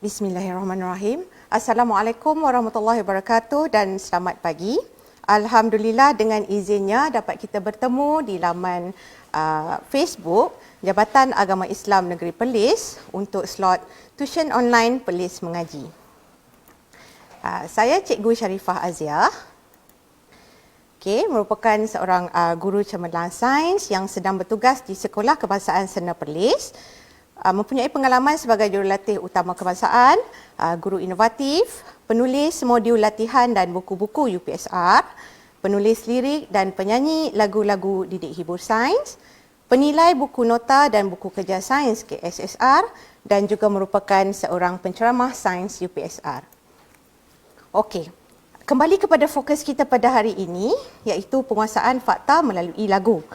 Bismillahirrahmanirrahim. Assalamualaikum warahmatullahi wabarakatuh dan selamat pagi. Alhamdulillah dengan izinnya dapat kita bertemu di laman Facebook Jabatan Agama Islam Negeri Perlis untuk slot tuition online Perlis Mengaji. Saya Cikgu Sharifah Azia. Merupakan seorang guru cemerlang sains yang sedang bertugas di Sekolah Kebangsaan Sena Perlis. Mempunyai pengalaman sebagai jurulatih utama kebangsaan, guru inovatif, penulis modul latihan dan buku-buku UPSR, penulis lirik dan penyanyi lagu-lagu didik hibur sains, penilai buku nota dan buku kerja sains KSSR dan juga merupakan seorang penceramah sains UPSR. Okey, kembali kepada fokus kita pada hari ini iaitu penguasaan fakta melalui lagu.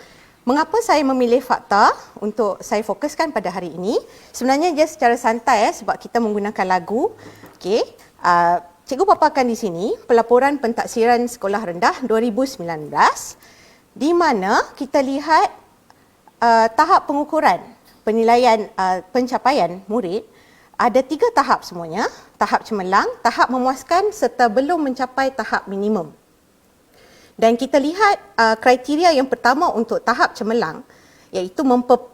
Mengapa saya memilih fakta untuk saya fokuskan pada hari ini? Sebenarnya dia secara santai sebab kita menggunakan lagu. Okey, cikgu paparkan di sini pelaporan pentaksiran sekolah rendah 2019 di mana kita lihat tahap pengukuran penilaian pencapaian murid ada 3 tahap semuanya, tahap cemerlang, tahap memuaskan serta belum mencapai tahap minimum. Dan kita lihat kriteria yang pertama untuk tahap cemerlang iaitu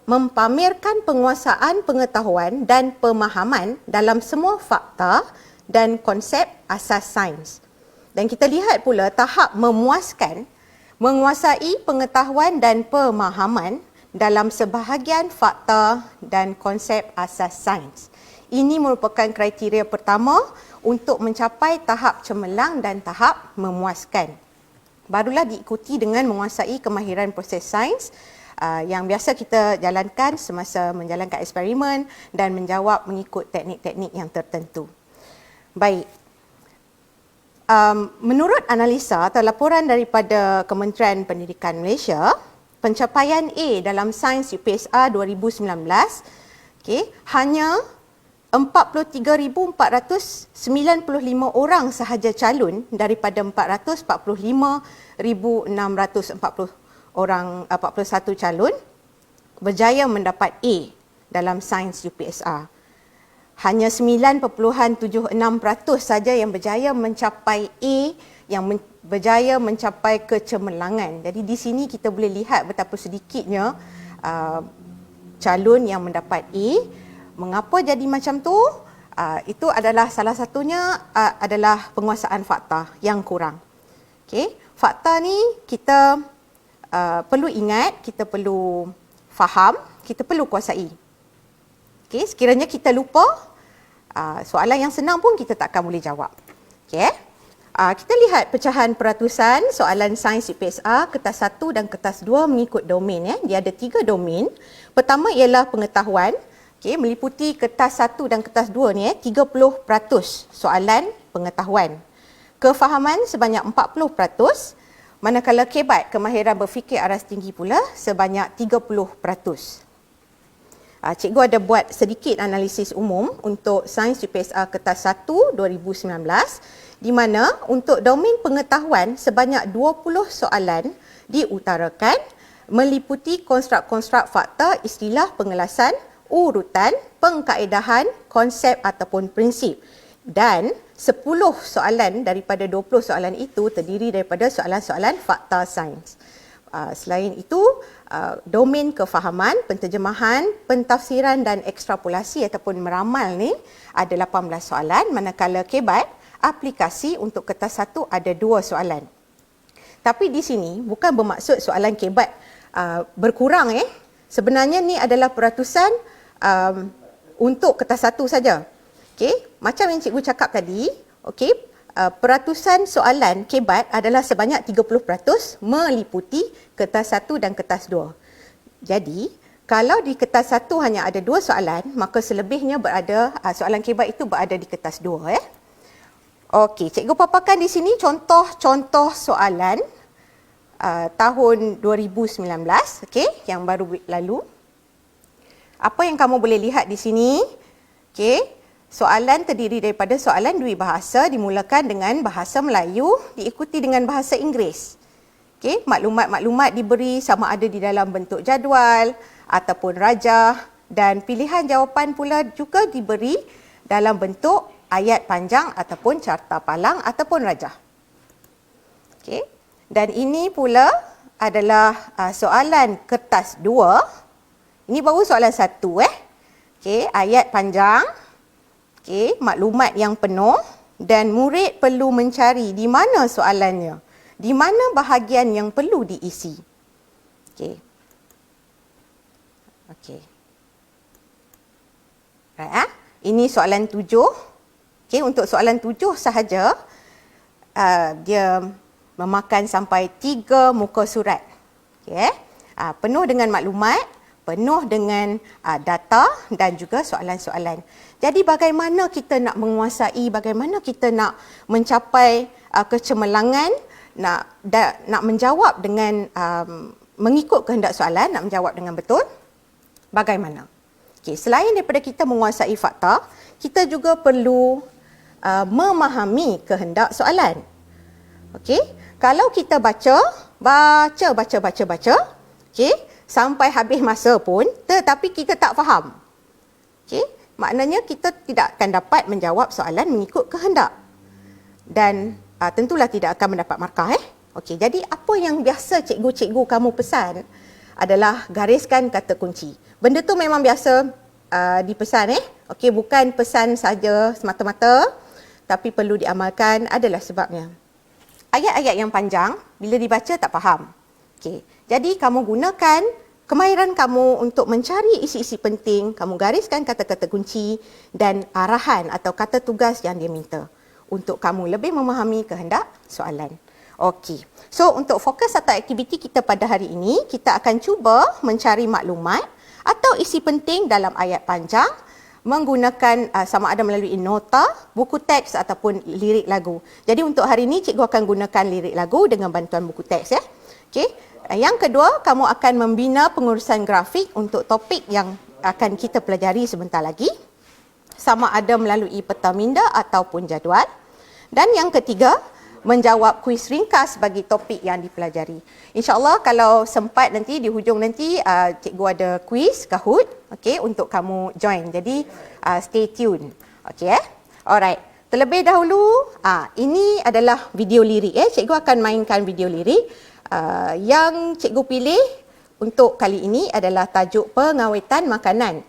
mempamerkan penguasaan pengetahuan dan pemahaman dalam semua fakta dan konsep asas sains. Dan kita lihat pula tahap memuaskan menguasai pengetahuan dan pemahaman dalam sebahagian fakta dan konsep asas sains. Ini merupakan kriteria pertama untuk mencapai tahap cemerlang dan tahap memuaskan. Barulah diikuti dengan menguasai kemahiran proses sains yang biasa kita jalankan semasa menjalankan eksperimen dan menjawab mengikut teknik-teknik yang tertentu. Baik. Menurut analisa atau laporan daripada Kementerian Pendidikan Malaysia, pencapaian A dalam sains UPSR 2019 hanya 43,495 orang sahaja calon daripada 445,641 calon berjaya mendapat A dalam sains UPSR. Hanya 9.76% saja yang berjaya mencapai A, yang berjaya mencapai kecemerlangan. Jadi di sini kita boleh lihat betapa sedikitnya calon yang mendapat A. Mengapa jadi macam tu? Itu adalah salah satunya adalah penguasaan fakta yang kurang. Okey, fakta ni kita perlu ingat, kita perlu faham, kita perlu kuasai. Okey, sekiranya kita lupa, soalan yang senang pun kita takkan boleh jawab. Okey, kita lihat pecahan peratusan soalan sains UPSR kertas 1 dan kertas 2 mengikut domain. Dia ada 3 domain. Pertama ialah pengetahuan. Okey, meliputi kertas 1 dan kertas 2 ni 30% soalan pengetahuan. Kefahaman sebanyak 40%, manakala kebat kemahiran berfikir aras tinggi pula sebanyak 30%. Cikgu ada buat sedikit analisis umum untuk sains UPSR kertas 1 2019 di mana untuk domain pengetahuan sebanyak 20 soalan diutarakan meliputi konstruk-konstruk fakta, istilah, pengelasan, urutan, pengkaedahan, konsep ataupun prinsip. Dan 10 soalan daripada 20 soalan itu terdiri daripada soalan-soalan fakta sains. Selain itu, domain kefahaman, penterjemahan, pentafsiran dan ekstrapolasi ataupun meramal ni ada 18 soalan, manakala kebat, aplikasi untuk kertas 1 ada 2 soalan. Tapi di sini bukan bermaksud soalan kebat berkurang. Sebenarnya ni adalah peratusan untuk kertas 1 saja. Okey, macam yang cikgu cakap tadi, okey, peratusan soalan kebat adalah sebanyak 30% meliputi kertas 1 dan kertas 2. Jadi, kalau di kertas 1 hanya ada 2 soalan, maka selebihnya berada soalan kebat itu berada di kertas 2. Okey, cikgu paparkan di sini contoh-contoh soalan tahun 2019, okey, yang baru lalu. Apa yang kamu boleh lihat di sini? Okey, soalan terdiri daripada soalan dua bahasa dimulakan dengan bahasa Melayu diikuti dengan bahasa Inggeris. Okey, maklumat-maklumat diberi sama ada di dalam bentuk jadual ataupun rajah dan pilihan jawapan pula juga diberi dalam bentuk ayat panjang ataupun carta palang ataupun rajah. Okey. Dan ini pula adalah soalan kertas 2. Ini baru soalan 1 Okey, ayat panjang. Okey, maklumat yang penuh dan murid perlu mencari di mana soalannya. Di mana bahagian yang perlu diisi. Okey. Okey. Right, ini soalan 7. Okey, untuk soalan 7 sahaja dia memakan sampai 3 muka surat. Okey. Penuh dengan maklumat, penuh dengan data dan juga soalan-soalan. Jadi bagaimana kita nak menguasai, bagaimana kita nak mencapai kecemerlangan, nak menjawab dengan mengikut kehendak soalan, nak menjawab dengan betul? Bagaimana? Okey, selain daripada kita menguasai fakta, kita juga perlu memahami kehendak soalan. Okey, kalau kita baca, okey, sampai habis masa pun tetapi kita tak faham. Okey, maknanya kita tidak akan dapat menjawab soalan mengikut kehendak. Dan tentulah tidak akan mendapat markah Okey, jadi apa yang biasa cikgu-cikgu kamu pesan adalah gariskan kata kunci. Benda tu memang biasa dipesan Okey, bukan pesan saja semata-mata tapi perlu diamalkan, adalah sebabnya. Ayat-ayat yang panjang bila dibaca tak faham. Okey, jadi kamu gunakan kemahiran kamu untuk mencari isi-isi penting, kamu gariskan kata-kata kunci dan arahan atau kata tugas yang dia minta untuk kamu lebih memahami kehendak soalan. Okey. So untuk fokus atau aktiviti kita pada hari ini, kita akan cuba mencari maklumat atau isi penting dalam ayat panjang menggunakan sama ada melalui nota, buku teks ataupun lirik lagu. Jadi untuk hari ini cikgu akan gunakan lirik lagu dengan bantuan buku teks Okey. Yang kedua, kamu akan membina pengurusan grafik untuk topik yang akan kita pelajari sebentar lagi. Sama ada melalui peta minda ataupun jadual. Dan yang ketiga, menjawab kuis ringkas bagi topik yang dipelajari. InsyaAllah kalau sempat nanti di hujung nanti cikgu ada kuis Kahoot untuk kamu join. Jadi stay tune. Okey Alright. Terlebih dahulu ini adalah video lirik Cikgu akan mainkan video lirik yang cikgu pilih untuk kali ini adalah tajuk pengawetan makanan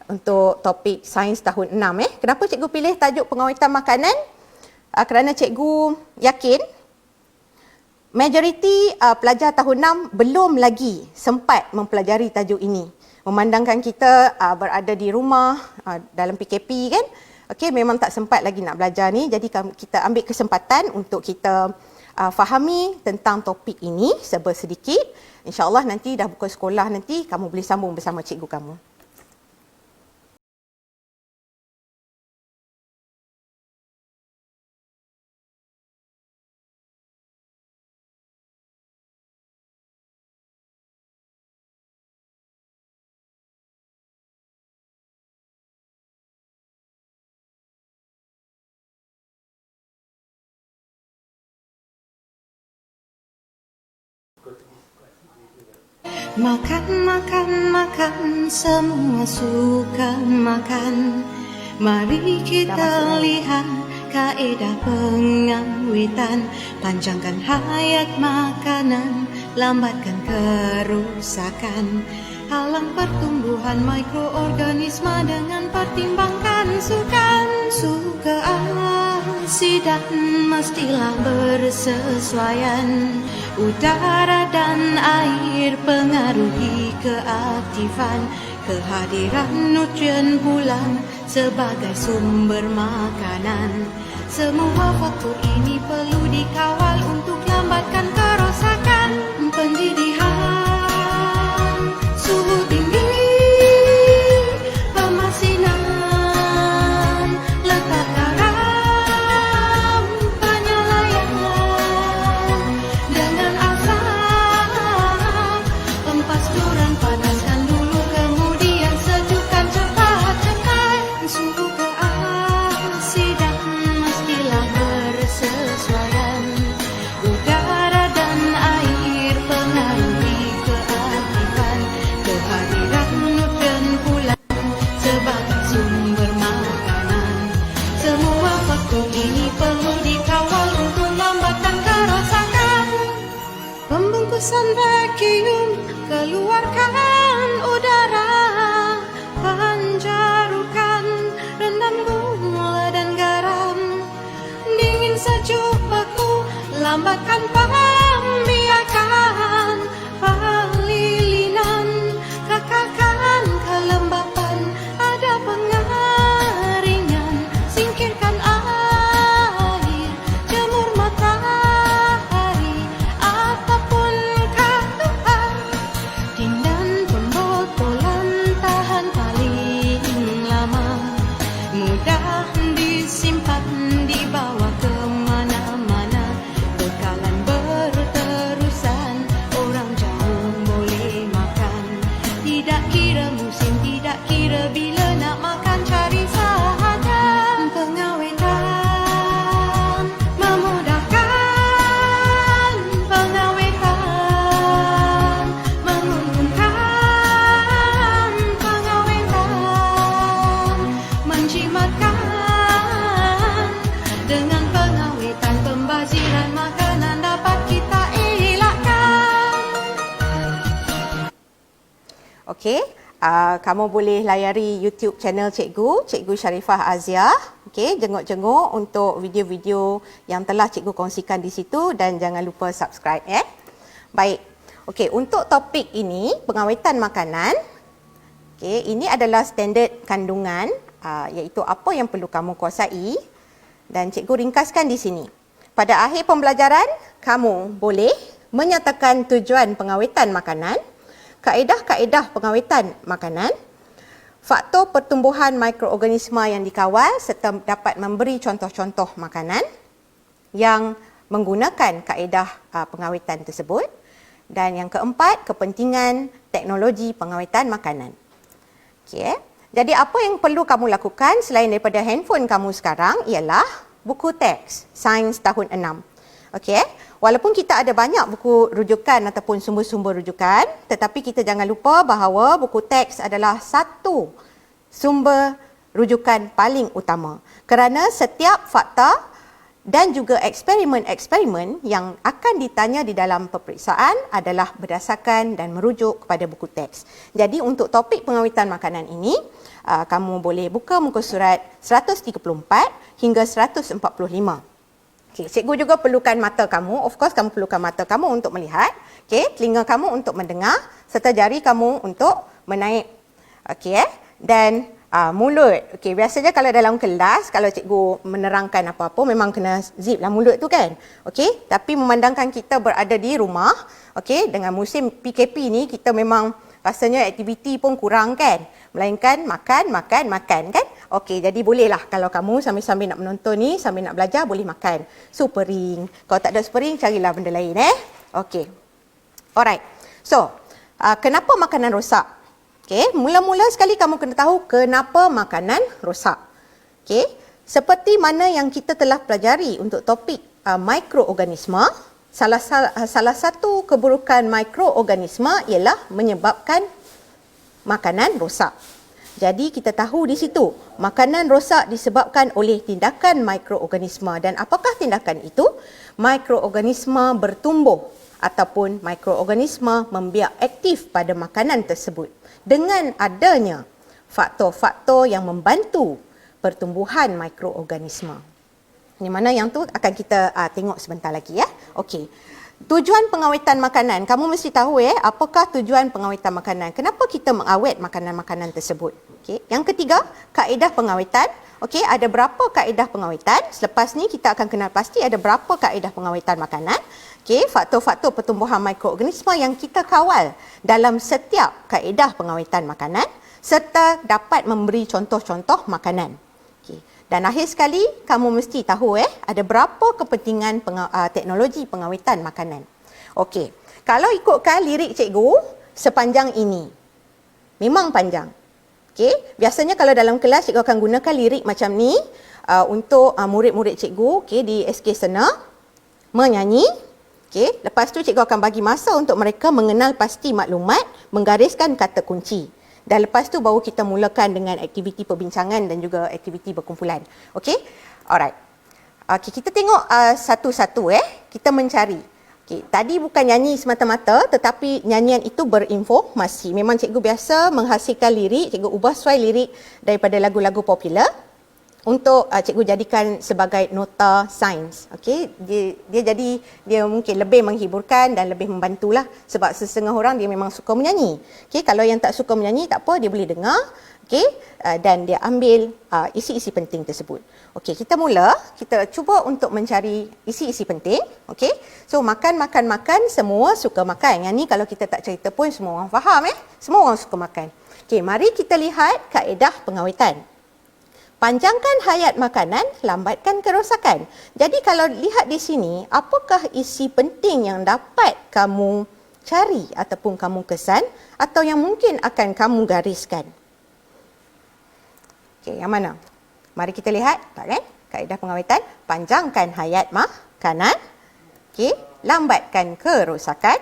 untuk topik sains tahun 6 Kenapa cikgu pilih tajuk pengawetan makanan? Kerana cikgu yakin majoriti pelajar tahun 6 belum lagi sempat mempelajari tajuk ini. Memandangkan kita berada di rumah dalam PKP kan. Okey, memang tak sempat lagi nak belajar ni. Jadi kita ambil kesempatan untuk kita fahami tentang topik ini serba sedikit. InsyaAllah nanti dah buka sekolah nanti kamu boleh sambung bersama cikgu kamu. Makan, makan, makan, semua suka makan. Mari kita lihat kaedah pengawetan. Panjangkan hayat makanan, lambatkan kerusakan. Halang pertumbuhan mikroorganisme dengan pertimbangkan suka asi dan mestilah bersesuaian. Udara dan air pengaruhi keaktifan. Kehadiran nutrien bulan sebagai sumber makanan. Semua faktor ini perlu dikawal untuk lambatkan kerosakan. Pendidikan, suhu tinggi, pemasinan, letak garam, penyelayan dengan asap. Empas durian, panaskan dulu, kemudian sejukkan cepat-cepat. Suhu keasidan mestilah bersesuaian. Udara dan air pengaruhi dapatkan pembiakan, pelilinan, kekakan, kelembapan, ada pengeringan, singkirkan air, jemur matahari, apapun kata, tindan pembotolan tahan paling lama, mudah disimpan, dibawa kemana-mana, bekalan berterusan, orang jauh boleh makan, tidak kira musim, tidak kira bila nak makan, cari sahaja. Pengawetan memudahkan, pengawetan menguntungkan, pengawetan menjimatkan. Dengan pengawetan, pembaziran makanan dapat kita elakkan. Okey, kamu boleh layari YouTube channel Cikgu Sharifah Azia. Okey, jenguk-jenguk untuk video-video yang telah Cikgu kongsikan di situ dan jangan lupa subscribe ya. Baik. Okey, untuk topik ini, pengawetan makanan. Okey, ini adalah standard kandungan iaitu apa yang perlu kamu kuasai dan Cikgu ringkaskan di sini. Pada akhir pembelajaran, kamu boleh menyatakan tujuan pengawetan makanan, kaedah-kaedah pengawetan makanan, faktor pertumbuhan mikroorganisma yang dikawal serta dapat memberi contoh-contoh makanan yang menggunakan kaedah pengawetan tersebut. Dan yang keempat, kepentingan teknologi pengawetan makanan. Okey. Jadi apa yang perlu kamu lakukan selain daripada handphone kamu sekarang ialah buku teks Sains tahun 6. Okey. Walaupun kita ada banyak buku rujukan ataupun sumber-sumber rujukan, tetapi kita jangan lupa bahawa buku teks adalah satu sumber rujukan paling utama. Kerana setiap fakta dan juga eksperimen-eksperimen yang akan ditanya di dalam peperiksaan adalah berdasarkan dan merujuk kepada buku teks. Jadi untuk topik pengawetan makanan ini, kamu boleh buka muka surat 134 hingga 145. Okay, cikgu juga perlukan mata kamu. Of course, kamu perlukan mata kamu untuk melihat. Okay, telinga kamu untuk mendengar serta jari kamu untuk menaik. Okay, dan mulut. Okey, biasanya kalau dalam kelas, kalau cikgu menerangkan apa-apa, memang kena zip lah mulut tu kan. Okey, tapi memandangkan kita berada di rumah, okey, dengan musim PKP ni, kita memang rasanya aktiviti pun kurang kan. Melainkan makan kan. Okey, jadi bolehlah kalau kamu sambil-sambil nak menonton ni, sambil nak belajar, boleh makan. Supering. Kalau tak ada supering, carilah benda lain Okey. Alright. So, kenapa makanan rosak? Okey, mula-mula sekali kamu kena tahu kenapa makanan rosak. Okey, seperti mana yang kita telah pelajari untuk topik mikroorganisma, salah satu keburukan mikroorganisma ialah menyebabkan makanan rosak. Jadi kita tahu di situ, makanan rosak disebabkan oleh tindakan mikroorganisma. Dan apakah tindakan itu? Mikroorganisma bertumbuh ataupun mikroorganisma membiak aktif pada makanan tersebut dengan adanya faktor-faktor yang membantu pertumbuhan mikroorganisma. Ini mana yang tu akan kita tengok sebentar lagi ya. Okey. Tujuan pengawetan makanan. Kamu mesti tahu apakah tujuan pengawetan makanan. Kenapa kita mengawet makanan-makanan tersebut? Okey. Yang ketiga, kaedah pengawetan. Okey, ada berapa kaedah pengawetan? Selepas ni kita akan kenal pasti ada berapa kaedah pengawetan makanan. Okey, faktor-faktor pertumbuhan mikroorganisma yang kita kawal dalam setiap kaedah pengawetan makanan serta dapat memberi contoh-contoh makanan. Okey. Dan akhir sekali, kamu mesti tahu ada berapa kepentingan teknologi pengawetan makanan. Okey, kalau ikutkan lirik cikgu sepanjang ini, memang panjang. Okey, biasanya kalau dalam kelas cikgu akan gunakan lirik macam ni untuk murid-murid cikgu di SK Sena menyanyi. Okey, lepas tu cikgu akan bagi masa untuk mereka mengenal pasti maklumat, menggariskan kata kunci. Dan lepas tu baru kita mulakan dengan aktiviti perbincangan dan juga aktiviti berkumpulan. Okey? Alright. Okey, kita tengok satu-satu Kita mencari. Okey, tadi bukan nyanyi semata-mata tetapi nyanyian itu berinformasi. Memang cikgu biasa menghasilkan lirik, cikgu ubah sesuai lirik daripada lagu-lagu popular. untuk cikgu jadikan sebagai nota sains. Okey, dia mungkin lebih menghiburkan dan lebih membantulah sebab setengah orang dia memang suka menyanyi. Okey, kalau yang tak suka menyanyi tak apa, dia boleh dengar. Okey, dan dia ambil isi-isi penting tersebut. Okey, kita cuba untuk mencari isi-isi penting. Okey, so makan, semua suka makan. Yang ni kalau kita tak cerita pun semua orang faham semua orang suka makan. Okey, mari kita lihat kaedah pengawetan. Panjangkan hayat makanan, lambatkan kerosakan. Jadi kalau lihat di sini, apakah isi penting yang dapat kamu cari ataupun kamu kesan atau yang mungkin akan kamu gariskan? Okey, yang mana? Mari kita lihat, tak kan? Kaedah pengawetan, panjangkan hayat makanan. Okey, lambatkan kerosakan.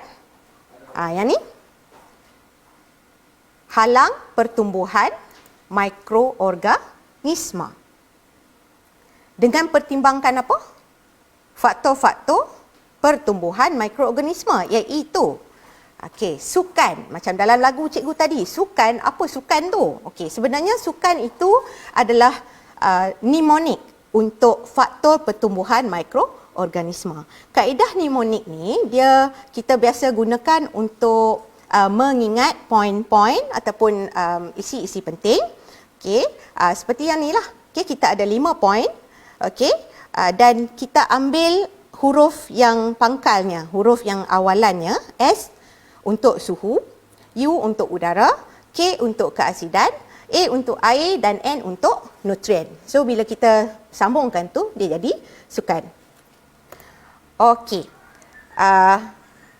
Yang ni. Halang pertumbuhan mikroorganisma. Dengan pertimbangkan apa? Faktor-faktor pertumbuhan mikroorganisma, iaitu sukan. Macam dalam lagu cikgu tadi, sukan, apa sukan tu? Okey, sebenarnya sukan itu adalah mnemonik untuk faktor pertumbuhan mikroorganisma. Kaedah mnemonik ni kita biasa gunakan untuk mengingat poin-poin ataupun isi-isi penting. Okey, seperti yang ni lah. Okey, kita ada 5 poin. Okey, dan kita ambil huruf yang pangkalnya, huruf yang awalannya. S untuk suhu, U untuk udara, K untuk keasidan, A untuk air dan N untuk nutrien. So bila kita sambungkan tu, dia jadi sukan. Okey,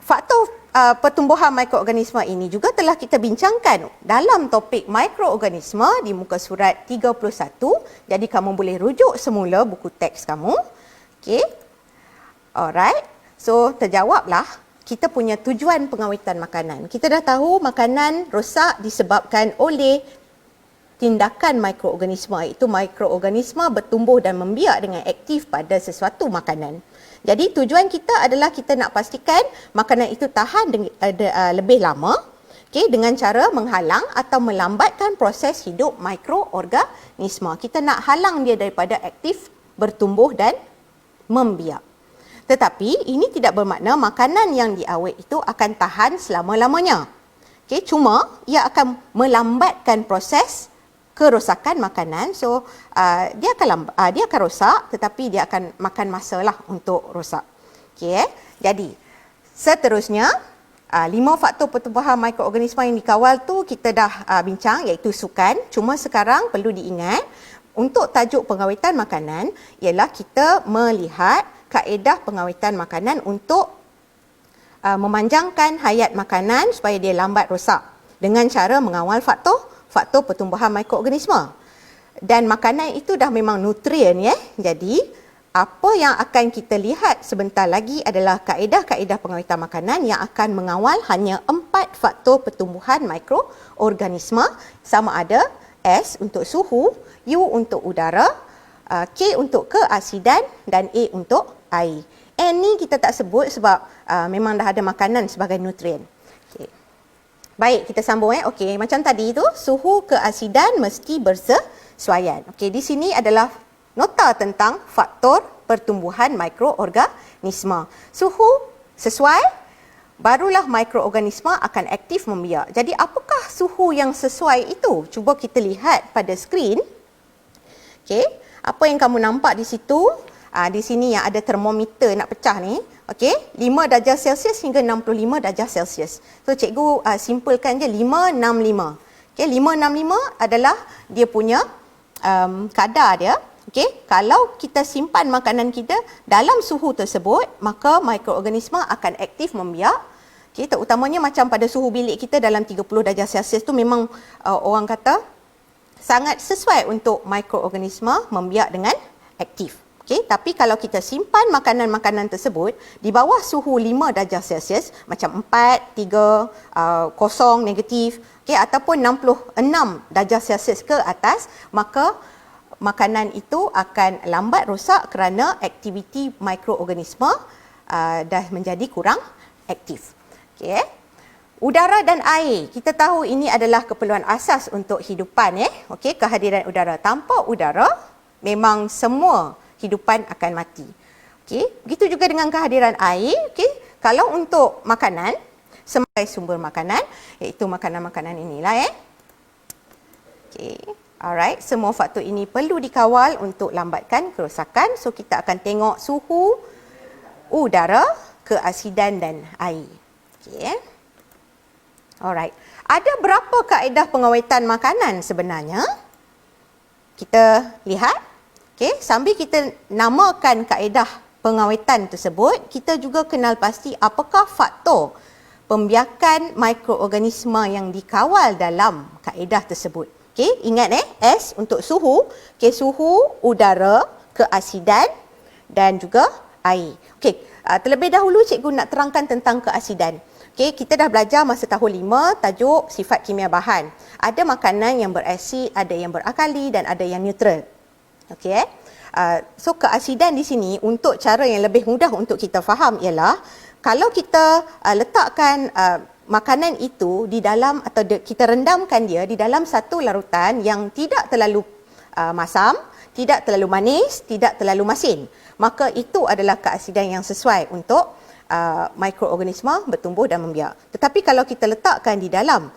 faktor pertumbuhan mikroorganisma ini juga telah kita bincangkan dalam topik mikroorganisma di muka surat 31. Jadi kamu boleh rujuk semula buku teks kamu. Okey. Alright. So terjawablah kita punya tujuan pengawetan makanan. Kita dah tahu makanan rosak disebabkan oleh tindakan mikroorganisma, iaitu mikroorganisma bertumbuh dan membiak dengan aktif pada sesuatu makanan. Jadi tujuan kita adalah kita nak pastikan makanan itu tahan lebih lama, dengan cara menghalang atau melambatkan proses hidup mikroorganisma. Kita nak halang dia daripada aktif bertumbuh dan membiak. Tetapi ini tidak bermakna makanan yang diawet itu akan tahan selama-lamanya. Cuma ia akan melambatkan proses kerosakan makanan. So dia akan rosak, tetapi dia akan makan masa lah untuk rosak. Jadi seterusnya 5 faktor pertumbuhan mikroorganisma yang dikawal tu kita dah bincang, iaitu sukan. Cuma sekarang perlu diingat untuk tajuk pengawetan makanan ialah kita melihat kaedah pengawetan makanan untuk memanjangkan hayat makanan supaya dia lambat rosak dengan cara mengawal faktor pertumbuhan mikroorganisma. Dan makanan itu dah memang nutrien Jadi apa yang akan kita lihat sebentar lagi adalah kaedah-kaedah pengawetan makanan yang akan mengawal hanya 4 faktor pertumbuhan mikroorganisma, sama ada S untuk suhu, U untuk udara, K untuk keasidan dan A untuk air. N ni kita tak sebut sebab memang dah ada makanan sebagai nutrien. Baik, kita sambung Okey, macam tadi tu, suhu keasidan mesti bersesuaian. Okey, di sini adalah nota tentang faktor pertumbuhan mikroorganisma. Suhu sesuai, barulah mikroorganisma akan aktif membiak. Jadi apakah suhu yang sesuai itu? Cuba kita lihat pada skrin. Okey, apa yang kamu nampak di situ? Di sini yang ada termometer nak pecah ni. Okey, 5 darjah Celsius hingga 65 darjah Celsius. So cikgu simpulkan je 565. Okey, 565 adalah dia punya kadar dia. Okey, kalau kita simpan makanan kita dalam suhu tersebut, maka mikroorganisma akan aktif membiak. Okey, terutamanya macam pada suhu bilik kita dalam 30 darjah Celsius tu memang orang kata sangat sesuai untuk mikroorganisma membiak dengan aktif. Okey, tapi kalau kita simpan makanan-makanan tersebut di bawah suhu 5 darjah Celsius, macam 4, 3, 0, negatif, okey, ataupun 66 darjah Celsius ke atas, maka makanan itu akan lambat rosak kerana aktiviti mikroorganisma dah menjadi kurang aktif. Okey. Udara dan air, kita tahu ini adalah keperluan asas untuk hidupan Okey, kehadiran udara. Tanpa udara, memang semua hidupan akan mati. Okey, begitu juga dengan kehadiran air. Okey, kalau untuk makanan, sebagai sumber makanan, iaitu makanan-makanan inilah Okey, alright, semua faktor ini perlu dikawal untuk lambatkan kerosakan. So kita akan tengok suhu, udara, keasidan dan air. Okey. Alright. Ada berapa kaedah pengawetan makanan sebenarnya? Kita lihat. Okey, sambil kita namakan kaedah pengawetan tersebut, kita juga kenal pasti apakah faktor pembiakan mikroorganisma yang dikawal dalam kaedah tersebut. Okey, ingat S untuk suhu, okey, suhu, udara, keasidan dan juga air. Okey, terlebih dahulu cikgu nak terangkan tentang keasidan. Okey, kita dah belajar masa tahun 5 tajuk sifat kimia bahan. Ada makanan yang berasid, ada yang berakali dan ada yang neutral. Okey. So keasidan di sini untuk cara yang lebih mudah untuk kita faham ialah kalau kita letakkan makanan itu di dalam atau kita rendamkan dia di dalam satu larutan yang tidak terlalu masam, tidak terlalu manis, tidak terlalu masin, maka itu adalah keasidan yang sesuai untuk mikroorganisma bertumbuh dan membiak. Tetapi kalau kita letakkan di dalam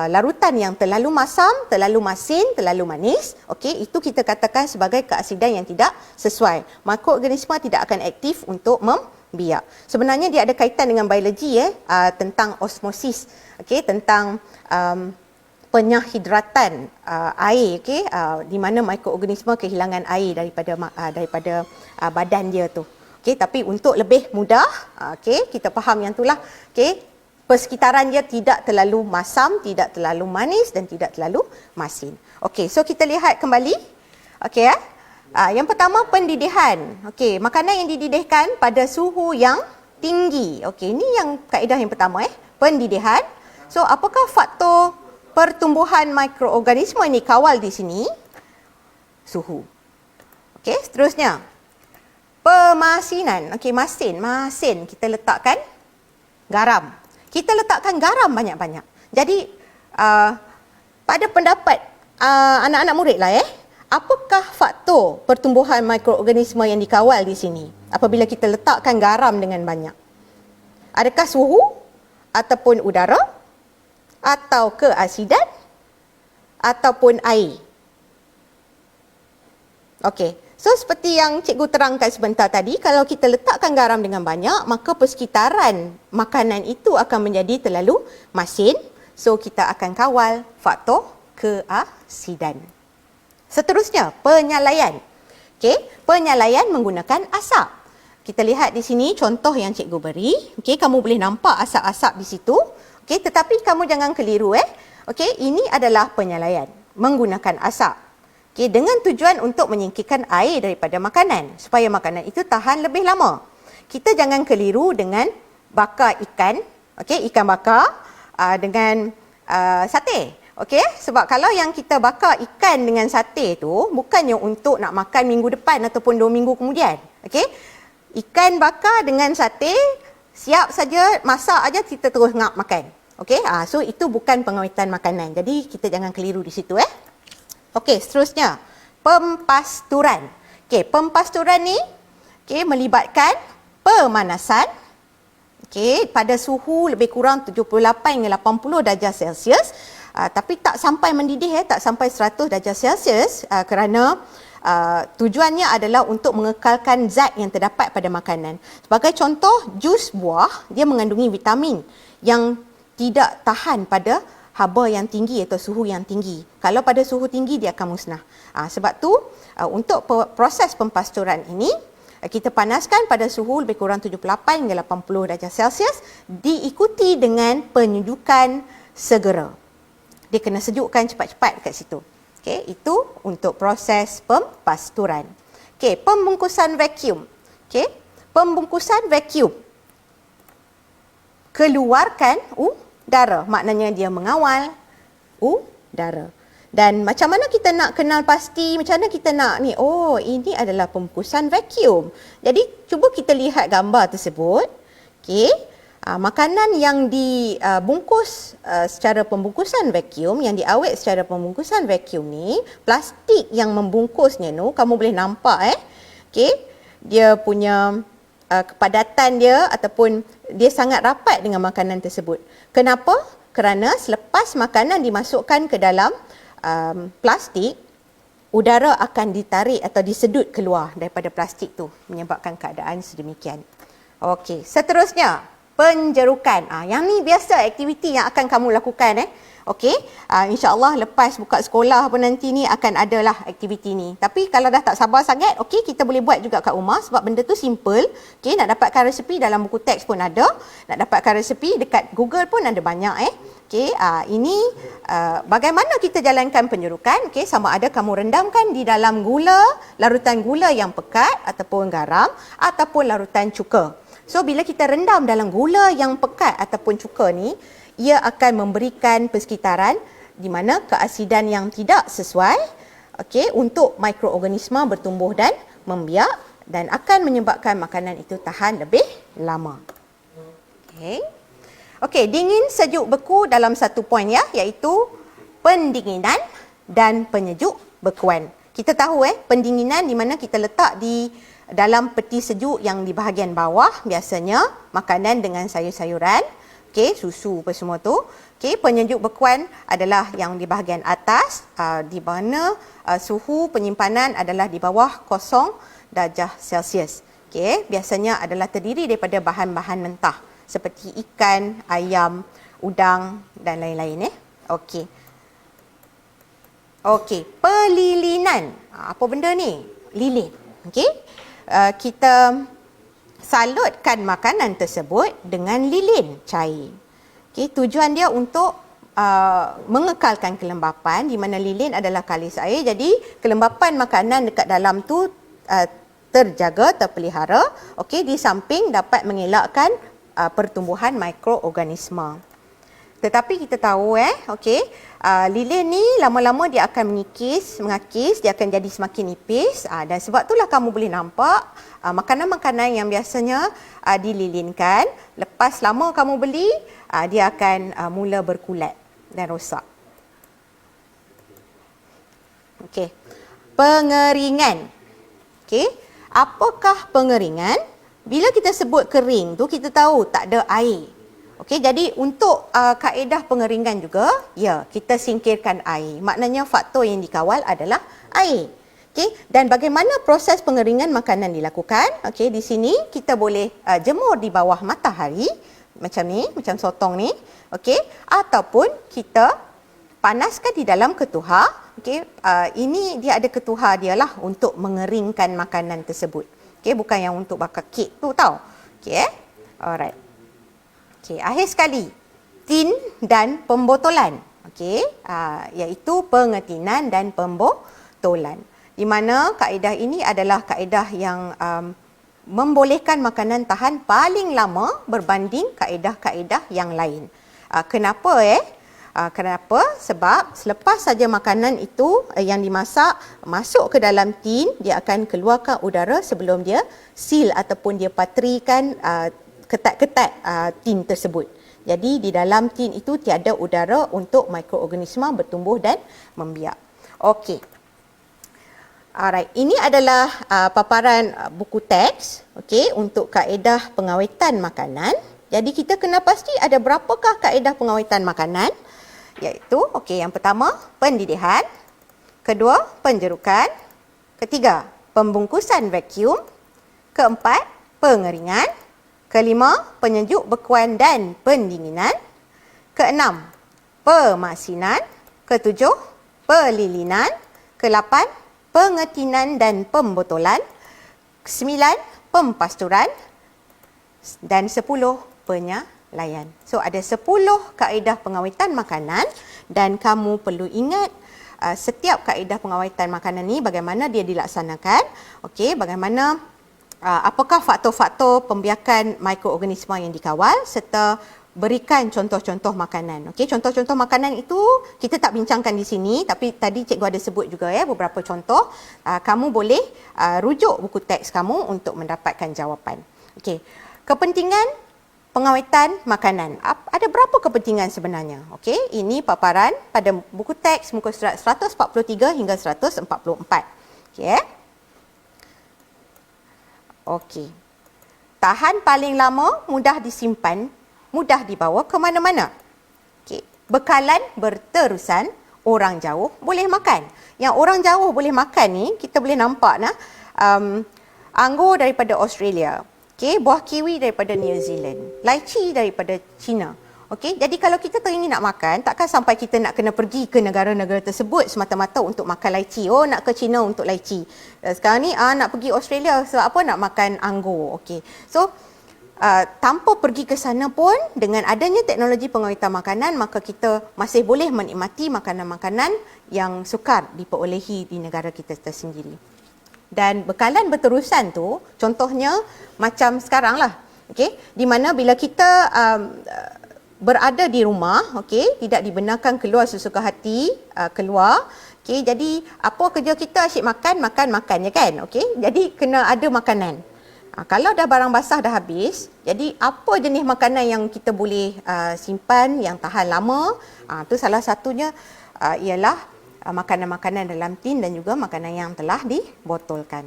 larutan yang terlalu masam, terlalu masin, terlalu manis, okey, itu kita katakan sebagai keasidan yang tidak sesuai. Mikroorganisma tidak akan aktif untuk membiak. Sebenarnya dia ada kaitan dengan biologi tentang osmosis, okey, tentang penyahidratan air, okey, di mana mikroorganisma kehilangan air daripada badan dia tu. Okey, tapi untuk lebih mudah, okey, kita faham yang itulah, okey, persekitaran dia tidak terlalu masam, tidak terlalu manis dan tidak terlalu masin. Okey, so kita lihat kembali. Okey, yang pertama pendidihan. Okey, makanan yang dididihkan pada suhu yang tinggi. Okey, ini yang kaedah yang pertama, pendidihan. So, apakah faktor pertumbuhan mikroorganisma ini kawal di sini? Suhu. Okey, seterusnya. Pemasinan. Okey, masin. Kita letakkan garam. Kita letakkan garam banyak-banyak. Jadi, pada pendapat anak-anak murid lah apakah faktor pertumbuhan mikroorganisma yang dikawal di sini apabila kita letakkan garam dengan banyak? Adakah suhu ataupun udara atau keasidan ataupun air? Okey. So, seperti yang cikgu terangkan sebentar tadi, kalau kita letakkan garam dengan banyak, maka persekitaran makanan itu akan menjadi terlalu masin. So, kita akan kawal faktor keasidan. Seterusnya, penyalaian. Okey, penyalaian menggunakan asap. Kita lihat di sini contoh yang cikgu beri. Okey, kamu boleh nampak asap-asap di situ. Okey, tetapi kamu jangan keliru Okey, ini adalah penyalaian menggunakan asap. Okey, dengan tujuan untuk menyingkirkan air daripada makanan supaya makanan itu tahan lebih lama. Kita jangan keliru dengan bakar ikan, okey, ikan bakar dengan sate. Okey, sebab kalau yang kita bakar ikan dengan sate tu bukannya untuk nak makan minggu depan ataupun 2 minggu kemudian. Okey. Ikan bakar dengan sate siap saja, masak aja kita terus ngap makan. Okey, so itu bukan pengawetan makanan. Jadi kita jangan keliru di situ Okey, seterusnya pempasturan. Okey, pempasturan ni melibatkan pemanasan pada suhu lebih kurang 78 hingga 80 darjah Celsius. Tapi tak sampai mendidih tak sampai 100 darjah Celsius kerana tujuannya adalah untuk mengekalkan zat yang terdapat pada makanan. Sebagai contoh, jus buah dia mengandungi vitamin yang tidak tahan pada haba yang tinggi atau suhu yang tinggi. Kalau pada suhu tinggi dia akan musnah. Sebab tu untuk proses pempasturan ini kita panaskan pada suhu lebih kurang 78 hingga 80 darjah Celsius diikuti dengan penyejukan segera. Dia kena sejukkan cepat-cepat dekat situ. Okey, itu untuk proses pempasturan. Okey, pembungkusan vacuum. Okey, pembungkusan vacuum. Keluarkan udara, maknanya dia mengawal udara. Dan macam mana kita nak kenal pasti, macam mana kita nak ni, ini adalah pembungkusan vacuum. Jadi cuba kita lihat gambar tersebut. Okey, Makanan yang dibungkus secara pembungkusan vacuum, yang diawet secara pembungkusan vacuum ni, plastik yang membungkusnya tu kamu boleh nampak okey, dia punya kepadatan dia ataupun dia sangat rapat dengan makanan tersebut. Kenapa? Kerana selepas makanan dimasukkan ke dalam plastik, udara akan ditarik atau disedut keluar daripada plastik tu, menyebabkan keadaan sedemikian. Okey, seterusnya penjerukan. Yang ni biasa aktiviti yang akan kamu lakukan Okey, insya-Allah lepas buka sekolah pun nanti ni akan adalah aktiviti ni. Tapi kalau dah tak sabar sangat, okey, kita boleh buat juga kat rumah sebab benda tu simple. Okey, nak dapatkan resepi dalam buku teks pun ada, nak dapatkan resepi dekat Google pun ada banyak Okey, ini bagaimana kita jalankan penjerukan. Okey, sama ada kamu rendamkan di dalam gula, larutan gula yang pekat ataupun garam ataupun larutan cuka. So bila kita rendam dalam gula yang pekat ataupun cuka ni, ia akan memberikan persekitaran di mana keasidan yang tidak sesuai untuk mikroorganisma bertumbuh dan membiak dan akan menyebabkan makanan itu tahan lebih lama. Okey, dingin sejuk beku dalam satu poin iaitu pendinginan dan penyejuk bekuan. Kita tahu pendinginan di mana kita letak di dalam peti sejuk yang di bahagian bawah, biasanya makanan dengan sayur-sayuran. Susu apa semua tu. Penyejuk bekuan adalah yang di bahagian atas, di mana suhu penyimpanan adalah di bawah 0 darjah Celsius. Biasanya adalah terdiri daripada bahan-bahan mentah seperti ikan, ayam, udang dan lain-lain Okey, pelilinan. Apa benda ni? Lilin. Kita salutkan makanan tersebut dengan lilin cair. Tujuan dia untuk mengekalkan kelembapan, di mana lilin adalah kalis air. Jadi kelembapan makanan dekat dalam tu terjaga, terpelihara. Di samping dapat mengelakkan pertumbuhan mikroorganisma. Tetapi kita tahu lilin ni lama-lama dia akan mengakis, dia akan jadi semakin nipis, dan sebab itulah kamu boleh nampak makanan-makanan yang biasanya dililinkan, lepas lama kamu beli, dia akan mula berkulat dan rosak. Pengeringan. Apakah pengeringan? Bila kita sebut kering tu, kita tahu tak ada air. Jadi untuk kaedah pengeringan juga, kita singkirkan air. Maknanya faktor yang dikawal adalah air. Dan bagaimana proses pengeringan makanan dilakukan? Di sini kita boleh jemur di bawah matahari macam ni, macam sotong ni. Ataupun kita panaskan di dalam ketuha. Ini dia ada ketuha dia lah untuk mengeringkan makanan tersebut. Bukan yang untuk bakar kek tu tau. Alright. Akhir sekali, tin dan pembotolan. Iaitu pengetinan dan pembotolan. Di mana kaedah ini adalah kaedah yang membolehkan makanan tahan paling lama berbanding kaedah-kaedah yang lain. Kenapa? Kenapa? Sebab selepas saja makanan itu yang dimasak masuk ke dalam tin, dia akan keluarkan udara sebelum dia seal ataupun dia patrikan ketat-ketat tin tersebut. Jadi di dalam tin itu tiada udara untuk mikroorganisma bertumbuh dan membiak. Alright, ini adalah paparan buku teks untuk kaedah pengawetan makanan. Jadi kita kena pasti ada berapakah kaedah pengawetan makanan, iaitu yang pertama pendidihan, kedua penjerukan, ketiga pembungkusan vacuum, keempat pengeringan, kelima, penyejuk bekuan dan pendinginan. Keenam, pemasinan. Ketujuh, pelilinan. Kelapan, pengetinan dan pembotolan. Kesembilan, pempasturan. Dan 10, penyalayan. So ada 10 kaedah pengawetan makanan dan kamu perlu ingat setiap kaedah pengawetan makanan ni bagaimana dia dilaksanakan. Bagaimana apakah faktor-faktor pembiakan mikroorganisma yang dikawal serta berikan contoh-contoh makanan. Contoh-contoh makanan itu kita tak bincangkan di sini, tapi tadi cikgu ada sebut juga beberapa contoh. Kamu boleh rujuk buku teks kamu untuk mendapatkan jawapan. Kepentingan pengawetan makanan. Ada berapa kepentingan sebenarnya? Okey, ini paparan pada buku teks muka surat 143 hingga 144. Okey. Okey. Tahan paling lama, mudah disimpan, mudah dibawa ke mana-mana. Okey. Bekalan berterusan, orang jauh boleh makan. Yang orang jauh boleh makan ni, kita boleh nampak anggur daripada Australia. Okey, buah kiwi daripada New Zealand, lychee daripada China. Okey, jadi kalau kita teringin nak makan, takkan sampai kita nak kena pergi ke negara-negara tersebut semata-mata untuk makan lychee. Oh, nak ke China untuk lychee. Sekarang ni nak pergi Australia sebab apa? Nak makan anggur. Okey. So, tanpa pergi ke sana pun, dengan adanya teknologi pengawetan makanan, maka kita masih boleh menikmati makanan-makanan yang sukar diperolehi di negara kita tersendiri. Dan bekalan berterusan tu, contohnya macam sekarang lah, okay? Di mana bila kita berada di rumah, okay, tidak dibenarkan keluar sesuka hati, keluar, okay, jadi apa kerja kita asyik makan je kan, okay? Jadi kena ada makanan. Kalau dah barang basah dah habis, jadi apa jenis makanan yang kita boleh simpan yang tahan lama, tu salah satunya ialah makanan-makanan dalam tin dan juga makanan yang telah dibotolkan.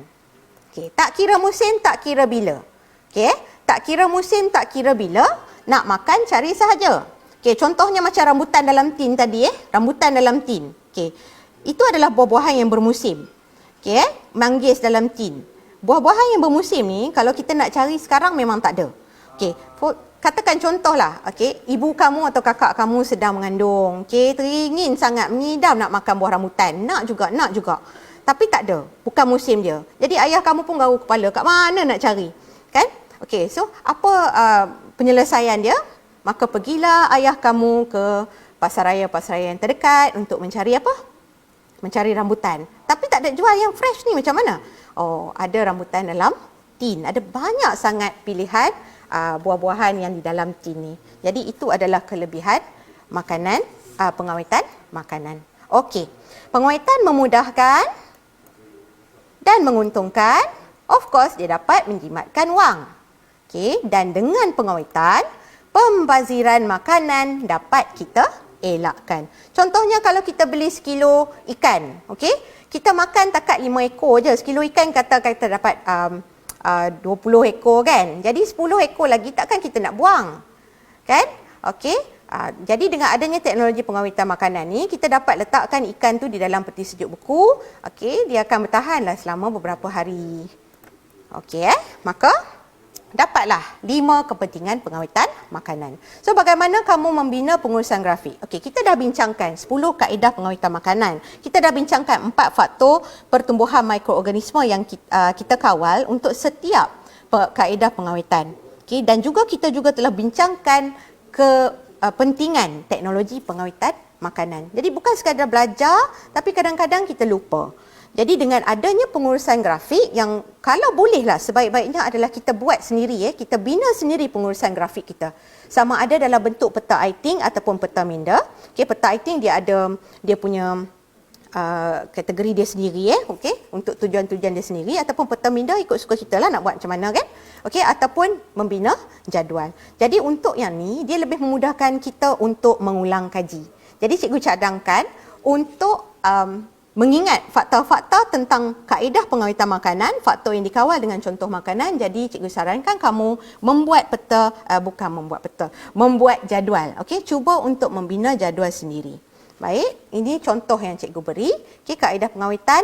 Okey, tak kira musim, tak kira bila. Okey, tak kira musim, tak kira bila, nak makan cari sahaja. Okey, contohnya macam rambutan dalam tin tadi rambutan dalam tin. Okey. Itu adalah buah-buahan yang bermusim. Okey, manggis dalam tin. Buah-buahan yang bermusim ni kalau kita nak cari sekarang memang tak ada. Okey, katakan contohlah, okey, ibu kamu atau kakak kamu sedang mengandung, okey, teringin sangat, mengidam nak makan buah rambutan, nak juga. Tapi tak ada, bukan musim dia. Jadi ayah kamu pun garuk kepala, kat mana nak cari? Kan? Okey, so apa penyelesaian dia? Maka pergilah ayah kamu ke pasaraya yang terdekat untuk mencari apa? Mencari rambutan. Tapi tak ada jual yang fresh ni, macam mana? Oh, ada rambutan dalam tin. Ada banyak sangat pilihan buah-buahan yang di dalam tin ni. Jadi itu adalah kelebihan makanan, pengawetan makanan. Okey. Pengawetan memudahkan dan menguntungkan. Of course, dia dapat menjimatkan wang. Okey, dan dengan pengawetan, pembaziran makanan dapat kita elakkan. Contohnya kalau kita beli sekilo ikan, okey? Kita makan takat 5 ekor je. Sekilo ikan kata dapat 20 ekor kan. Jadi 10 ekor lagi takkan kita nak buang. Kan? Okey. Jadi dengan adanya teknologi pengawetan makanan ni, kita dapat letakkan ikan tu di dalam peti sejuk beku. Okey, dia akan bertahanlah selama beberapa hari. Okey Maka dapatlah 5 kepentingan pengawetan makanan. So bagaimana kamu membina pengurusan grafik? Okey, kita dah bincangkan 10 kaedah pengawetan makanan. Kita dah bincangkan 4 faktor pertumbuhan mikroorganisma yang kita kawal untuk setiap kaedah pengawetan. Okey, dan juga kita juga telah bincangkan kepentingan teknologi pengawetan makanan. Jadi bukan sekadar belajar, tapi kadang-kadang kita lupa. Jadi dengan adanya pengurusan grafik yang kalau bolehlah sebaik-baiknya adalah kita buat sendiri, kita bina sendiri pengurusan grafik kita. Sama ada dalam bentuk peta iThink ataupun peta minda. Okey, peta iThink dia punya kategori dia sendiri, okey, untuk tujuan-tujuan dia sendiri, ataupun peta minda ikut suka kita lah nak buat macam mana kan. Okey, ataupun membina jadual. Jadi untuk yang ni dia lebih memudahkan kita untuk mengulang kaji. Jadi cikgu cadangkan untuk mengingat fakta-fakta tentang kaedah pengawetan makanan, faktor yang dikawal dengan contoh makanan. Jadi cikgu sarankan kamu membuat membuat jadual. Okey, cuba untuk membina jadual sendiri. Baik, ini contoh yang cikgu beri. Okey, kaedah pengawetan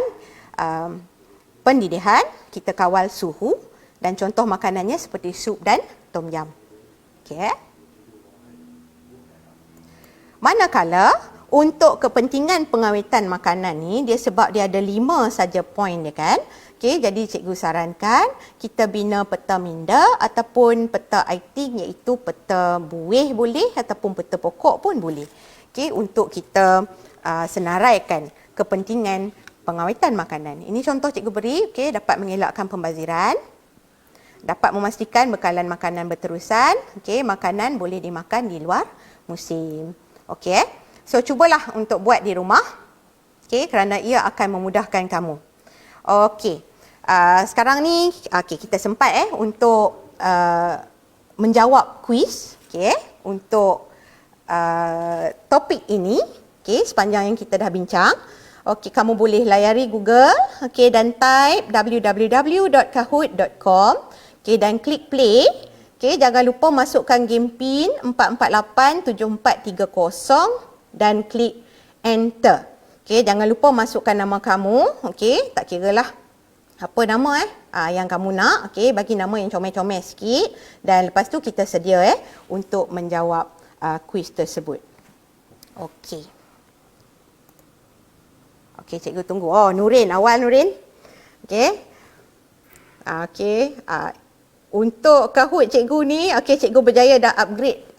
pendidihan, kita kawal suhu dan contoh makanannya seperti sup dan tom yum. Okey. Manakala untuk kepentingan pengawetan makanan ni, sebab dia ada 5 saja poin dia kan. Okey, jadi cikgu sarankan kita bina peta minda ataupun peta iThink, iaitu peta buih boleh ataupun peta pokok pun boleh. Okey, untuk kita senaraikan kepentingan pengawetan makanan. Ini contoh cikgu beri, okey, dapat mengelakkan pembaziran, dapat memastikan bekalan makanan berterusan, okey, makanan boleh dimakan di luar musim. Okey. So, cubalah untuk buat di rumah, okay, kerana ia akan memudahkan kamu. Okey, sekarang ni kita sempat untuk menjawab kuis, okey, untuk topik ini, okey, sepanjang yang kita dah bincang. Okey, kamu boleh layari Google, okey, dan type www.kahoot.com, okey, dan klik play. Okey, jangan lupa masukkan game pin 4487430 dan klik enter. Okey, jangan lupa masukkan nama kamu, okey, tak kiralah apa nama yang kamu nak, okey, bagi nama yang comel-comel sikit dan lepas tu kita sedia untuk menjawab kuis tersebut. Okey. Okey, cikgu tunggu. Oh, Nurin, awal Nurin. Okey. Okey, untuk Kahoot cikgu ni, okey, cikgu berjaya dah upgrade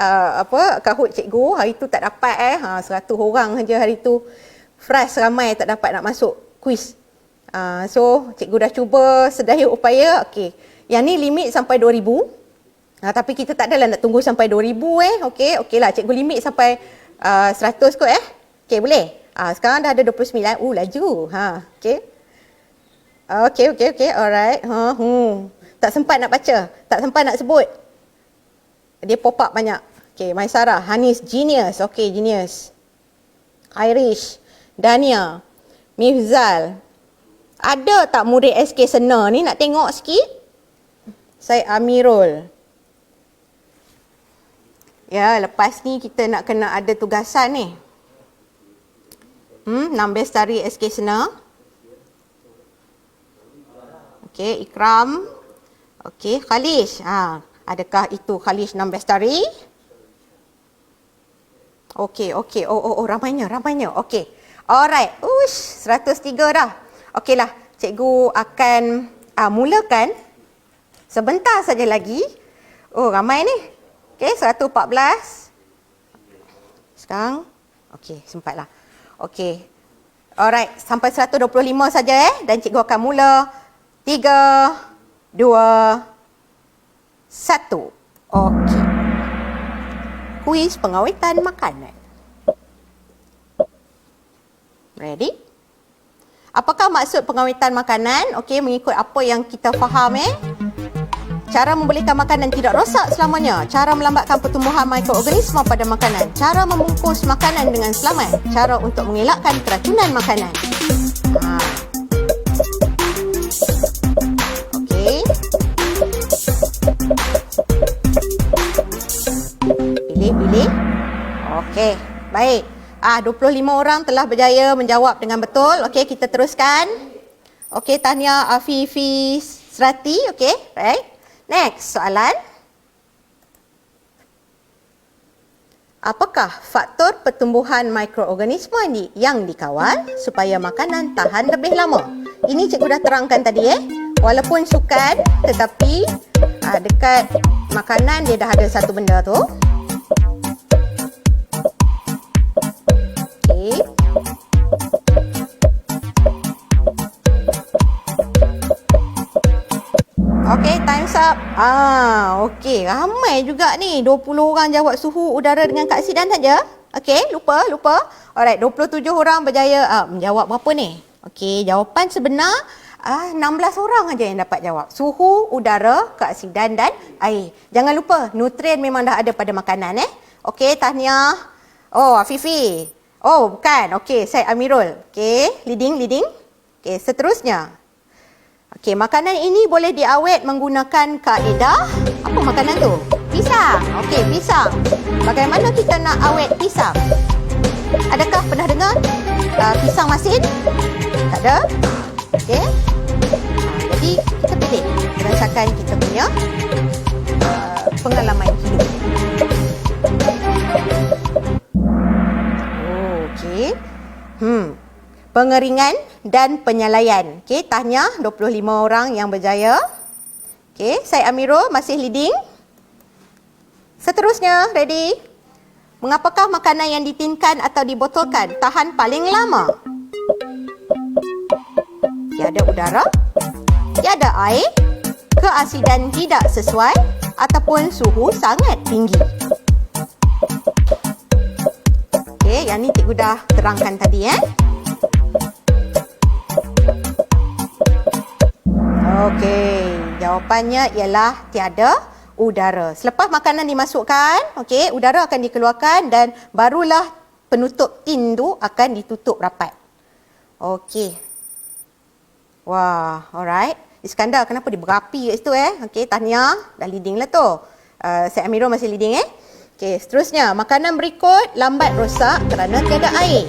Kahoot cikgu. Hari tu tak dapat 100 orang saja hari tu. Frust ramai tak dapat nak masuk kuis. So, cikgu dah cuba sedaya upaya. Okey. Yang ni limit sampai 2000. Tapi kita tak adalah nak tunggu sampai 2000 Okey, okeylah cikgu limit sampai 100 kot Okey, boleh? Sekarang dah ada 29. Laju. Okey. Okey. Alright. Tak sempat nak baca. Tak sempat nak sebut. Dia pop up banyak. Okey, Maisarah, Hanis, Genius. Okey, Genius. Irish, Dania, Mifzal. Ada tak murid SK Sena ni nak tengok sikit? Saya Amirul. Ya, lepas ni kita nak kena ada tugasan ni. Nambestari SK Sena. Okey, Ikram. Okey, Khalish. Adakah itu Khalish Nambestari? Okey. Oh, ramainya. Okey. Alright. 103 dah. Okeylah, cikgu akan mulakan sebentar saja lagi. Oh, ramai ni. Okey, 114. Sekarang, okey, sempatlah. Okey. Alright, sampai 125 saja dan cikgu akan mula. 3, 2, 1. Okey. Kuis pengawetan makanan. Ready? Apakah maksud pengawetan makanan? Okey, mengikut apa yang kita faham Cara membolehkan makanan tidak rosak selamanya. Cara melambatkan pertumbuhan mikroorganisma pada makanan. Cara membungkus makanan dengan selamat. Cara untuk mengelakkan keracunan makanan. Okey. Pilih. Okey, baik. 25 orang telah berjaya menjawab dengan betul. Okey, kita teruskan. Okey, Tania Afifi Serati. Okey, right. Next, soalan. Apakah faktor pertumbuhan mikroorganisma yang dikawal supaya makanan tahan lebih lama? Ini cikgu dah terangkan tadi Walaupun sukan, tetapi dekat makanan dia dah ada satu benda tu. Okey, time's up. Okey, ramai juga ni. 20 orang jawab suhu udara dengan keaksidan saja. Okey, lupa. Alright, 27 orang berjaya menjawab berapa ni? Okey, jawapan sebenar 16 orang aja yang dapat jawab. Suhu udara, keaksidan dan air. Jangan lupa, nutrien memang dah ada pada makanan Okey, Tahniah. Oh, Afifi. Oh, bukan. Okey, saya Amirul. Okey, leading. Okey, seterusnya. Okey, makanan ini boleh diawet menggunakan kaedah. Apa makanan tu? Pisang. Okey, pisang. Bagaimana kita nak awet pisang? Adakah pernah dengar pisang masin? Tak ada? Okey. Jadi, kita pilih berdasarkan kita punya pengalaman hidup. Okey. Pengeringan dan penyalaian. Okey, Tahniah 25 orang yang berjaya. Okey, saya Amirul masih leading. Seterusnya, ready? Mengapakah makanan yang ditinkan atau dibotolkan tahan paling lama? Tiada udara, tiada air, keasidan tidak sesuai ataupun suhu sangat tinggi. Okey, yang ni cikgu dah terangkan tadi Okey, jawapannya ialah tiada udara. Selepas makanan dimasukkan, okey, udara akan dikeluarkan dan barulah penutup tin tu akan ditutup rapat. Okey. Wah, alright. Iskandar kenapa dia berapi kat situ Okey, tahniah. Dah leading lah tu. Syed Amirul masih leading Okey, seterusnya. Makanan berikut lambat rosak kerana tiada air.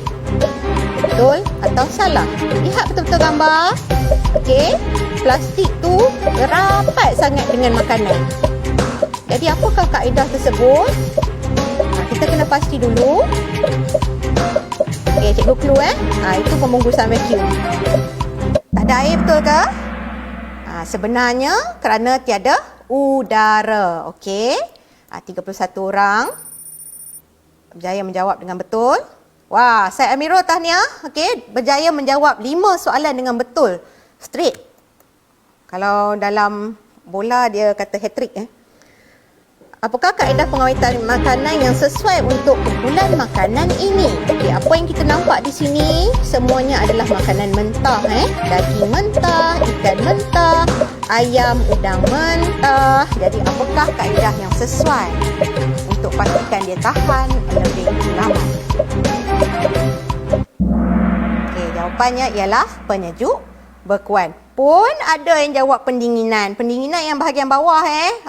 Betul atau salah? Lihat betul-betul gambar. Okey, plastik tu rapat sangat dengan makanan. Jadi apakah kaedah tersebut? Kita kena pasti dulu. Okey, cikgu clue itu pembungkusan vacuum. Tak ada air, betul ke? Sebenarnya kerana tiada udara. Okey. 31 orang berjaya menjawab dengan betul. Wah, Syed Amirul tahniah. Okey, berjaya menjawab 5 soalan dengan betul. Straight. Kalau dalam bola dia kata hat-trick Apakah kaedah pengawetan makanan yang sesuai untuk kumpulan makanan ini? Okey, apa yang kita nampak di sini semuanya adalah makanan mentah Daging mentah, ikan mentah, ayam, udang mentah. Jadi apakah kaedah yang sesuai untuk pastikan dia tahan lebih lama? Okey, jawapannya ialah penyejuk bekuan. Pun ada yang jawab pendinginan. Pendinginan yang bahagian bawah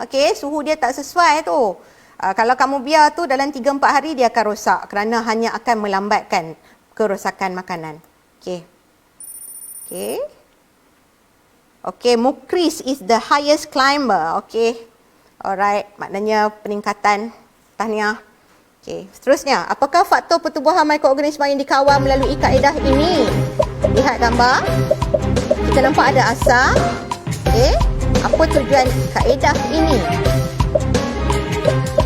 Okey, suhu dia tak sesuai tu. Kalau kamu biar tu dalam 3-4 hari dia akan rosak kerana hanya akan melambatkan kerosakan makanan. Okey. Okey. Okey, Mukris is the highest climber. Okey. Alright, maknanya peningkatan. Tahniah. Okey, seterusnya, apakah faktor pertubuhan mikroorganisma yang dikawal melalui kaedah ini? Lihat gambar. Kita nampak ada asam. Okey, apa tujuan kaedah ini?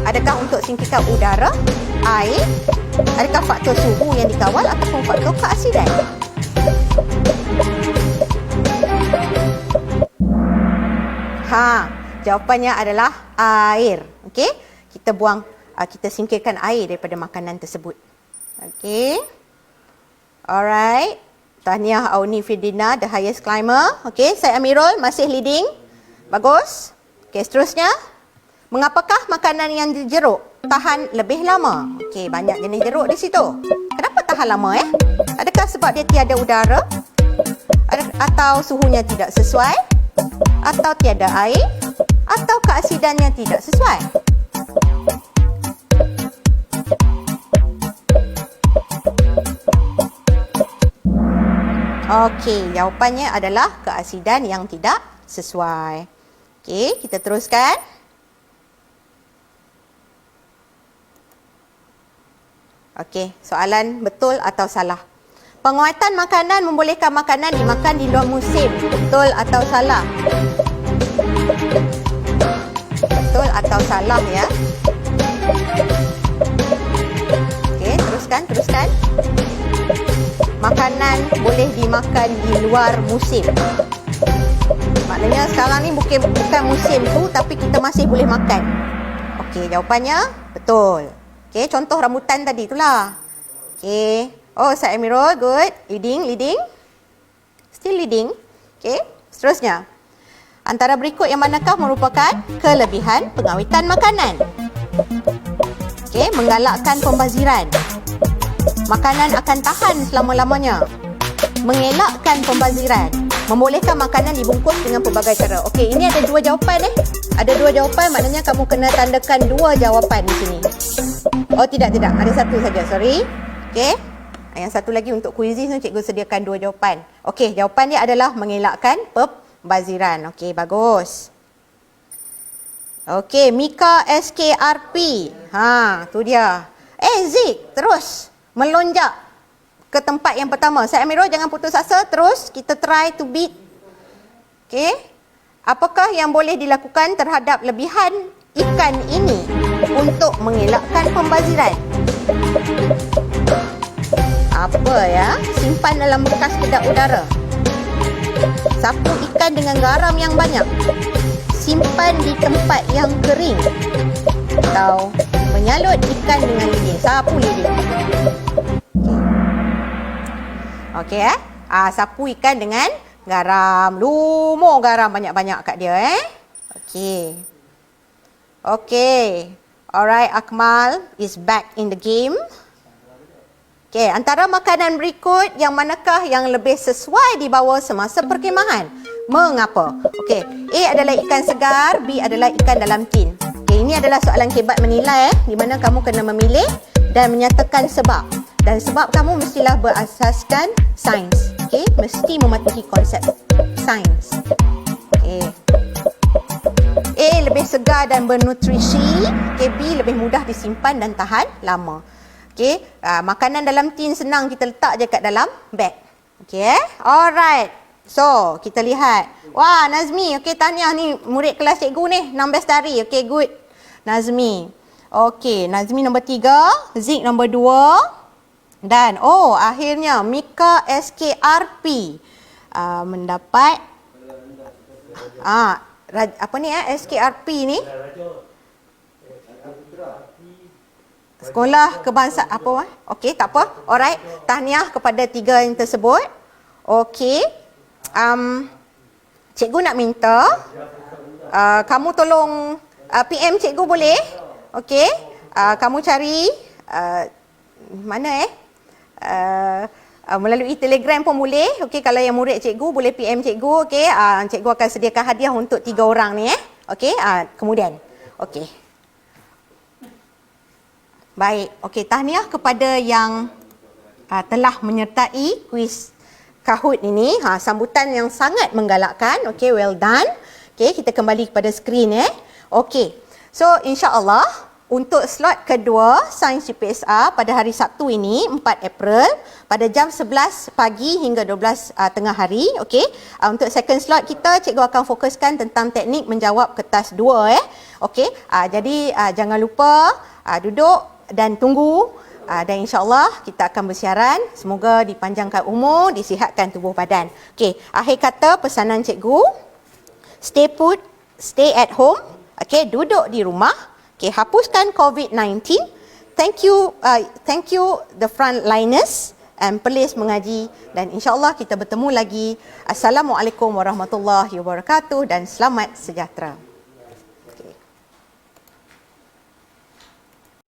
Adakah untuk singkirkan udara, air? Adakah faktor suhu yang dikawal ataupun faktor keasidan? Jawapannya adalah air. Okey, kita buang, kita singkirkan air daripada makanan tersebut. Okey. Alright. Tahniah Auni Firdina, the highest climber. Okey, Syed Amirul masih leading. Bagus. Okey, seterusnya. Mengapakah makanan yang dijeruk tahan lebih lama? Okey, banyak jenis jeruk di situ. Kenapa tahan lama Adakah sebab dia tiada udara? Atau suhunya tidak sesuai? Atau tiada air? Atau keasidannya tidak sesuai? Okey, jawapannya adalah keasidan yang tidak sesuai. Okey, kita teruskan. Okey, soalan betul atau salah? Penguatan makanan membolehkan makanan dimakan di luar musim. Betul atau salah? Betul atau salah Okey, teruskan. Makanan boleh dimakan di luar musim. Maknanya sekarang ni bukan musim tu tapi kita masih boleh makan. Okey, jawapannya betul. Okey, contoh rambutan tadi itulah. Okey. Oh, Syed Amirul, good. Leading. Still leading. Okey, seterusnya. Antara berikut yang manakah merupakan kelebihan pengawetan makanan? Okey, menggalakkan pembaziran. Makanan akan tahan selama-lamanya. Mengelakkan pembaziran. Membolehkan makanan dibungkus dengan pelbagai cara. Okey, ini ada 2 jawapan Ada 2 jawapan, maknanya kamu kena tandakan 2 jawapan di sini. Oh, tidak. Ada 1 saja, sorry. Okey. Yang satu lagi untuk kuisis tu cikgu sediakan 2 jawapan. Okey, jawapan dia adalah mengelakkan pembaziran. Okey, bagus. Okey, Mika SKRP. Tu dia. Zik, terus melonjak ke tempat yang pertama. Syed Amirul, jangan putus asa. Terus kita try to beat. Okey. Apakah yang boleh dilakukan terhadap lebihan ikan ini untuk mengelakkan pembaziran? Apa Simpan dalam bekas kedap udara. Sapu ikan dengan garam yang banyak. Simpan di tempat yang kering. Atau menyalut ikan dengan lilin. Sapu lilin. Okey. Sapu ikan dengan garam. Lumur garam banyak-banyak kat dia Okey. Okay. Alright, Akmal is back in the game. Okay, antara makanan berikut yang manakah yang lebih sesuai dibawa semasa perkhemahan? Mengapa? Okay, A adalah ikan segar, B adalah ikan dalam tin. Okay, ini adalah soalan kebat menilai di mana kamu kena memilih dan menyatakan sebab. Dan sebab kamu mestilah berasaskan sains. Okay, mesti mematuhi konsep sains. Okay. A lebih segar dan bernutrisi, okay, B lebih mudah disimpan dan tahan lama. Okey, makanan dalam tin senang kita letak je kat dalam beg. Okey, alright. So, kita lihat. Wah, Nazmi, okey, tahniah ni murid kelas cikgu ni, 6 bestari. Okey, good. Nazmi. Okey, Nazmi nombor 3, Zik nombor 2. Dan akhirnya Mika SKRP mendapat apa ni SKRP ni? Sekolah Kebangsaan apa? Okey, tak apa. Alright. Tahniah kepada 3 yang tersebut. Okey. Cikgu nak minta kamu tolong PM cikgu boleh? Okey. Kamu cari mana melalui Telegram pun boleh. Okey, kalau yang murid cikgu boleh PM cikgu. Okey, cikgu akan sediakan hadiah untuk 3 orang ni Okey, kemudian. Okey. Baik, okey, tahniah kepada yang telah menyertai kuis Kahoot ini. Sambutan yang sangat menggalakkan. Okey, well done. Okey, kita kembali kepada skrin Okey. So, insya-Allah untuk slot kedua Sains GPSR pada hari Sabtu ini 4 April pada jam 11 pagi hingga 12 tengah hari. Okey. Untuk second slot kita cikgu akan fokuskan tentang teknik menjawab kertas 2 Okey. Jadi jangan lupa duduk dan tunggu dan insya-Allah kita akan bersiaran. Semoga dipanjangkan umur, disihatkan tubuh badan. Okey, akhir kata pesanan cikgu, stay put, stay at home. Okey, duduk di rumah. Okey, hapuskan COVID-19. Thank you the frontliners and Perlis mengaji dan insya-Allah kita bertemu lagi. Assalamualaikum warahmatullahi wabarakatuh dan selamat sejahtera.